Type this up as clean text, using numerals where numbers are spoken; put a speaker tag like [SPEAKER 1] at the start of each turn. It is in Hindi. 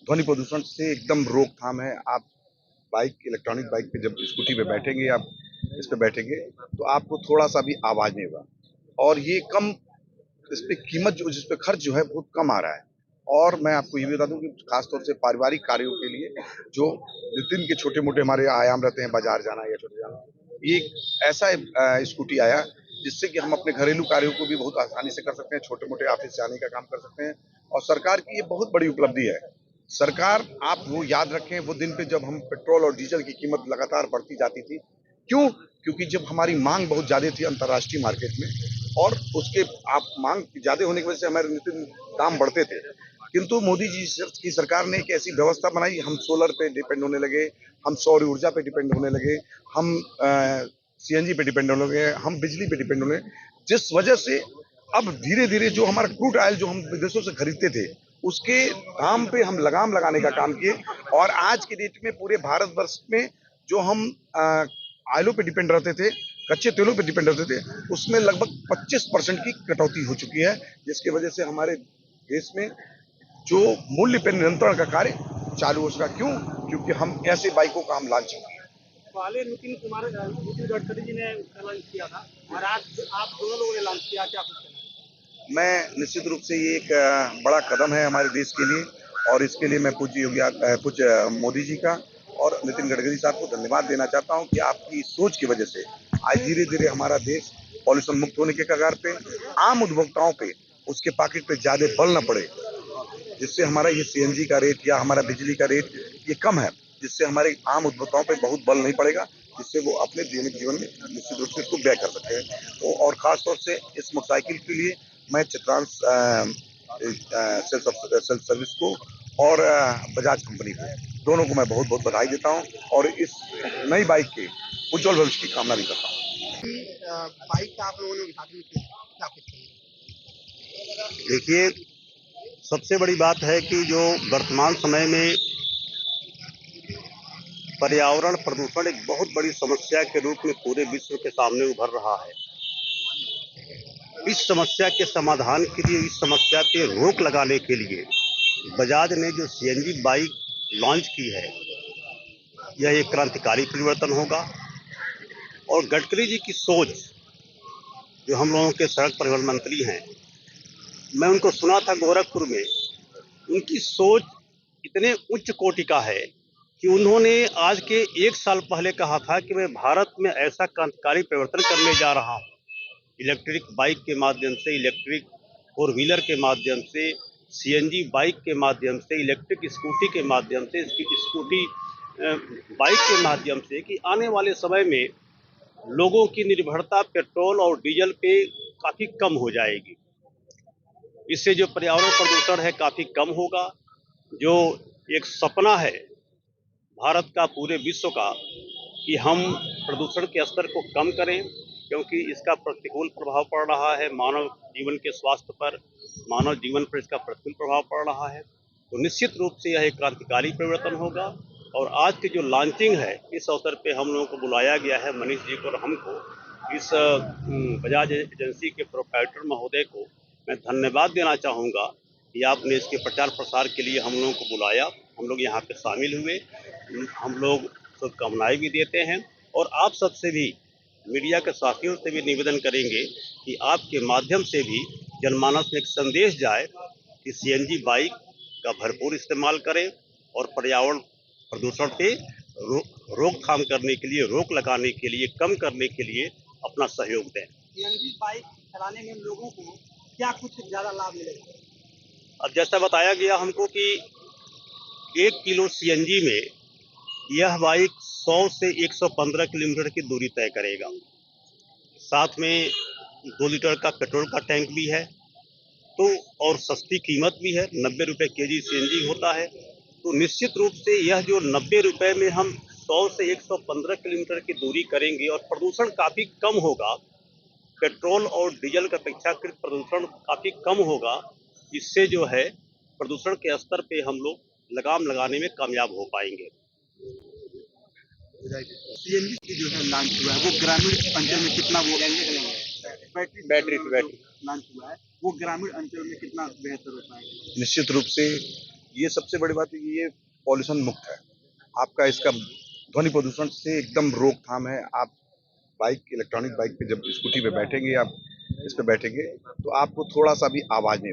[SPEAKER 1] ध्वनि प्रदूषण से एकदम रोकथाम है। आप बाइक, इलेक्ट्रॉनिक बाइक पे जब स्कूटी पे बैठेंगे, आप इस पे बैठेंगे तो आपको थोड़ा सा भी आवाज नहीं होगा। और ये कम, इस पे कीमत जो, जिस पे खर्च जो है बहुत कम आ रहा है। और मैं आपको ये भी बता दूं कि खासतौर से पारिवारिक कार्यों के लिए जो नितिन के छोटे मोटे हमारे आयाम रहते हैं, बाजार जाना या छोटे जाना, ये एक ऐसा स्कूटी आया जिससे कि हम अपने घरेलू कार्यों को भी बहुत आसानी से कर सकते हैं, छोटे मोटे ऑफिस जाने का काम कर सकते हैं। और सरकार की ये बहुत बड़ी उपलब्धि है। सरकार, आप वो याद रखें, वो दिन पे जब हम पेट्रोल और डीजल की कीमत लगातार बढ़ती जाती थी, क्यों? क्योंकि जब हमारी मांग बहुत ज्यादा थी अंतर्राष्ट्रीय मार्केट में, और उसके आप मांग ज्यादा होने की वजह से हमारे नित्य दाम बढ़ते थे। किंतु मोदी जी की सरकार ने एक ऐसी व्यवस्था बनाई, हम सोलर पे डिपेंड होने लगे, हम सौर ऊर्जा पे डिपेंड होने लगे, हम सीएनजी पे डिपेंड होने लगे, हम बिजली पे डिपेंड होने, जिस वजह से अब धीरे धीरे जो हमारा क्रूड ऑयल जो हम विदेशों से खरीदते थे, उसके दाम पे हम लगाम लगाने का काम किए। और आज की डेट में पूरे भारतवर्ष में जो हम ऑयलों पे डिपेंड रहते थे, कच्चे तेलों पे डिपेंड रहते थे, उसमें लगभग 25% की कटौती हो चुकी है, जिसकी वजह से हमारे देश में जो मूल्य पे नियंत्रण का कार्य चालू हो सका। क्यों? क्योंकि हम ऐसे बाइकों का हम लॉन्च किए।
[SPEAKER 2] पहले नितिन गडकरी जी ने उसका लॉन्च किया था और आज आप दोनों लोगों ने लॉन्च किया, क्या कुछ कहना है?
[SPEAKER 1] मैं निश्चित रूप से ये एक बड़ा कदम है हमारे देश के लिए, और इसके लिए मैं पूज्य मोदी जी का और नितिन गडकरी साहब को धन्यवाद देना चाहता हूं कि आपकी सोच की वजह से आज धीरे धीरे हमारा देश पॉल्यूशन मुक्त होने के कगार पे, आम उपभोक्ताओं पे उसके पॉकेट पे ज्यादा बल न पड़े, जिससे हमारा ये सीएनजी का रेट या हमारा बिजली का रेट ये कम है, जिससे हमारे आम उपभोक्ताओं पे बहुत बल नहीं पड़ेगा, जिससे वो अपने दैनिक जीवन में निश्चित रूप से इसको व्यय कर सकते हैं। तो और खास तौर से इस मोटरसाइकिल के लिए मैं चित्रांश सेल्फ सर्विस को और बजाज कंपनी को, दोनों को मैं बहुत बहुत बधाई देता हूँ, और इस नई बाइक के उज्जवल भविष्य की कामना भी करता हूँ।
[SPEAKER 2] बाइक का आप लोगों ने उद्घाटन किया, क्या कुछ कहना है?
[SPEAKER 3] देखिए, सबसे बड़ी बात है कि जो वर्तमान समय में पर्यावरण प्रदूषण एक बहुत बड़ी समस्या के रूप में पूरे विश्व के सामने उभर रहा है। इस समस्या के समाधान के लिए, इस समस्या पे रोक लगाने के लिए बजाज ने जो सीएनजी बाइक लॉन्च की है, यह एक क्रांतिकारी परिवर्तन होगा। और गडकरी जी की सोच, जो हम लोगों के सड़क परिवहन मंत्री हैं, मैं उनको सुना था गोरखपुर में, उनकी सोच इतने उच्च कोटि का है कि उन्होंने आज के 1 साल पहले कहा था कि मैं भारत में ऐसा क्रांतिकारी परिवर्तन करने जा रहा हूँ, इलेक्ट्रिक बाइक के माध्यम से, इलेक्ट्रिक फोर व्हीलर के माध्यम से, सीएनजी बाइक के माध्यम से, इलेक्ट्रिक स्कूटी के माध्यम से, इसकी स्कूटी बाइक के माध्यम से, कि आने वाले समय में लोगों की निर्भरता पेट्रोल और डीजल पे काफ़ी कम हो जाएगी। इससे जो पर्यावरण प्रदूषण है काफ़ी कम होगा। जो एक सपना है भारत का, पूरे विश्व का, कि हम प्रदूषण के स्तर को कम करें, क्योंकि इसका प्रतिकूल प्रभाव पड़ रहा है मानव जीवन के स्वास्थ्य पर, मानव जीवन पर इसका प्रतिकूल प्रभाव पड़ रहा है। तो निश्चित रूप से यह एक क्रांतिकारी परिवर्तन होगा। और आज की जो लॉन्चिंग है, इस अवसर पे हम लोगों को बुलाया गया है, मनीष जी को और हमको, इस बजाज एजेंसी के प्रोप्राइटर महोदय को मैं धन्यवाद देना चाहूँगा कि आपने इसके प्रचार प्रसार के लिए हम लोगों को बुलाया, हम लोग यहाँ पे शामिल हुए, हम लोग शुभकामनाएं भी देते हैं। और आप सबसे भी, मीडिया के साथियों से भी निवेदन करेंगे कि आपके माध्यम से भी जनमानस में एक संदेश जाए कि सीएनजी बाइक का भरपूर इस्तेमाल करें और पर्यावरण प्रदूषण पे रोकथाम करने के लिए, रोक लगाने के लिए, कम करने के लिए अपना सहयोग दें।
[SPEAKER 2] सीएनजी बाइक चलाने में लोगों को क्या कुछ ज्यादा लाभ मिलेगा?
[SPEAKER 3] अब जैसा बताया गया हमको कि 1 किलो सीएनजी में यह बाइक 100 से 115 किलोमीटर की दूरी तय करेगा। साथ में 2 लीटर का पेट्रोल का टैंक भी है, तो और सस्ती कीमत भी है, 90 रुपये केजी सीएनजी होता है। तो निश्चित रूप से यह जो 90 रुपये में हम 100 से 115 किलोमीटर की दूरी करेंगे और प्रदूषण काफ़ी कम होगा, पेट्रोल और डीजल की अपेक्षाकृत प्रदूषण काफ़ी कम होगा, इससे जो है प्रदूषण के स्तर पे हम लोग लगाम लगाने में कामयाब हो पाएंगे।
[SPEAKER 2] सीएनजी जो है लॉन्च हुआ है, वो ग्रामीण अंचल में कितना, वो बैटरी लॉन्च हुआ है, वो ग्रामीण अंचल में कितना बेहतर हो पाएगा?
[SPEAKER 1] निश्चित रूप से ये सबसे बड़ी बात है कि ये पॉल्यूशन मुक्त है। आपका इसका ध्वनि प्रदूषण से एकदम रोकथाम है। आप बाइक, इलेक्ट्रॉनिक बाइक पे जब स्कूटी पे बैठेंगे या इस पे बैठेंगे तो आपको थोड़ा सा भी आवाज नहीं